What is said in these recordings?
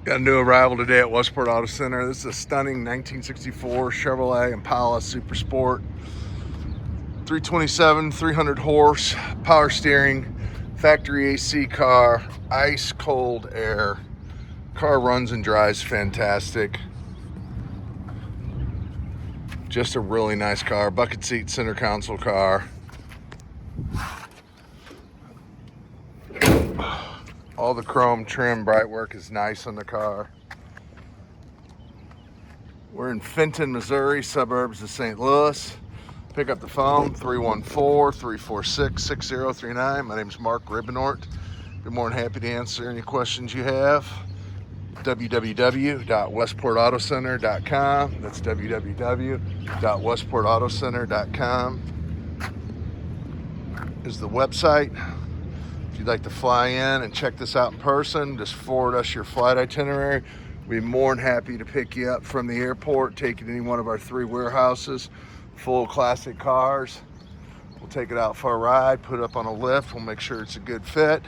Got a new arrival today at Westport Auto Center. This is a stunning 1964 Chevrolet Impala Super Sport. 327, 300 horse, power steering, factory AC car, ice cold air. Car runs and drives fantastic. Just a really nice car. Bucket seat, center console car. All the chrome trim, bright work is nice on the car. We're in Fenton, Missouri, suburbs of St. Louis. Pick up the phone, 314-346-6039. My name is Mark Ribbenort. Be more than happy to answer any questions you have. www.westportautocenter.com. That's www.westportautocenter.com is the website. If you'd like to fly in and check this out in person, just forward us your flight itinerary. We'd be more than happy to pick you up from the airport, take you to any one of our 3 warehouses, full of classic cars. We'll take it out for a ride, put it up on a lift. We'll make sure it's a good fit.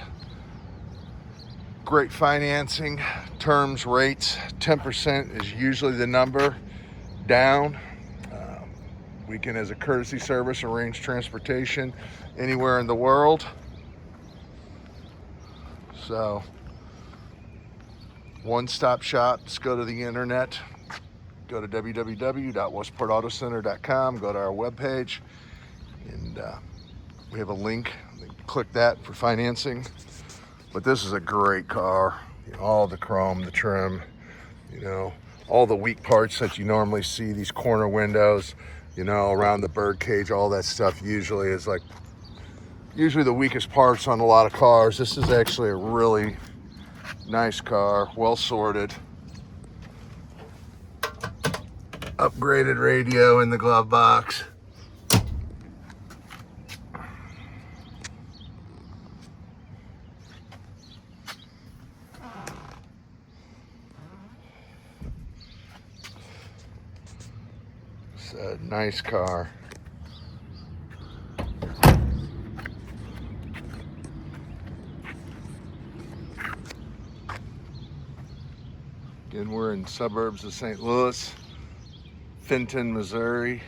Great financing, terms, rates. 10% is usually the number down. We can, as a courtesy service, arrange transportation anywhere in the world. So, one-stop shop. Just go to the internet. Go to www.westportautocenter.com. Go to our webpage, and we have a link. Click that for financing. But this is a great car. All the chrome, the trim, all the weak parts that you normally see. These corner windows, around the bird cage, all that stuff usually is usually the weakest parts on a lot of cars. This is actually a really nice car, well sorted. Upgraded radio in the glove box. It's a nice car. Again, we're in suburbs of St. Louis, Fenton, Missouri.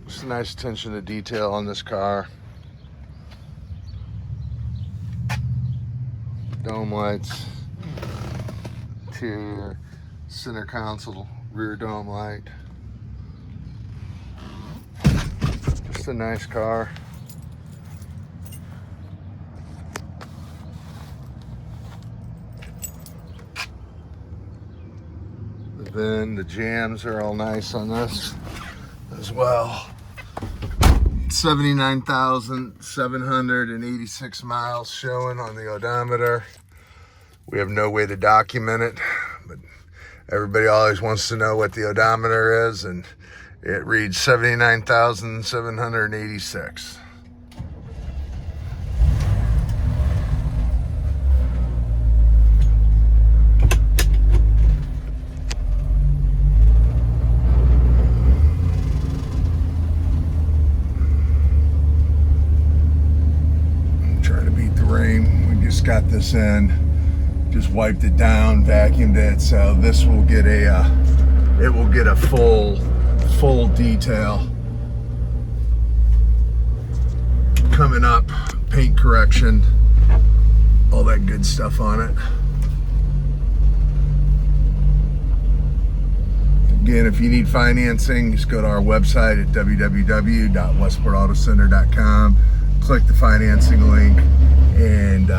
Just a nice attention to detail on this car. Dome lights, interior, center console, rear dome light. A nice car. The VIN, the jams are all nice on this as well. 79,786 miles showing on the odometer. We have no way to document it, but everybody always wants to know what the odometer is, and it reads 79,786. I'm trying to beat the rain. We just got this in, just wiped it down, vacuumed it, so this will get a full detail coming up, paint correction, all that good stuff on it. Again, if you need financing, just go to our website at www.westportautocenter.com, click the financing link, and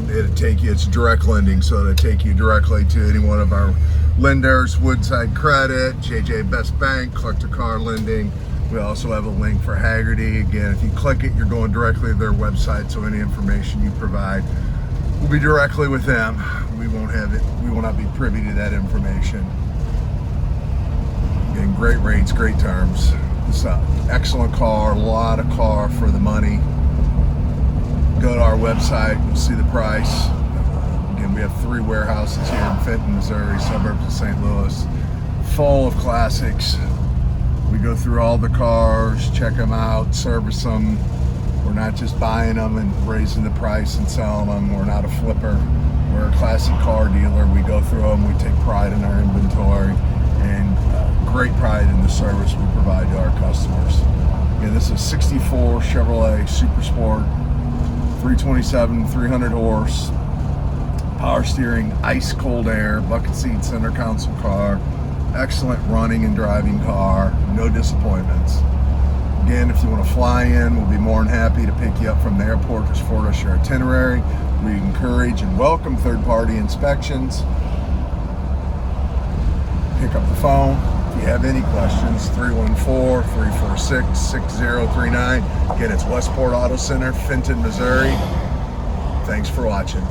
it'll take you, it's direct lending, so it'll take you directly to any one of our lenders, Woodside Credit, JJ Best Bank, Collector Car Lending. We also have a link for Haggerty. Again, if you click it, you're going directly to their website, so any information you provide will be directly with them. We won't not be privy to that information. Again, great rates, great terms. It's an excellent car, a lot of car for the money. Go to our website, you'll see the price. Again, we have 3 warehouses here in Fenton, Missouri, suburbs of St. Louis. full of classics. We go through all the cars, check them out, service them. We're not just buying them and raising the price and selling them. We're not a flipper. We're a classic car dealer. We go through them. We take pride in our inventory and great pride in the service we provide to our customers. Again, this is 64 Chevrolet Super Sport, 327, 300 horse, power steering, ice cold air, bucket seat, center console car. Excellent running and driving car, no disappointments. Again, if you want to fly in, we'll be more than happy to pick you up from the airport, just forward us your itinerary. We encourage and welcome third-party inspections. Pick up the phone. If you have any questions, 314-346-6039. Again, it's Westport Auto Center, Fenton, Missouri. Thanks for watching.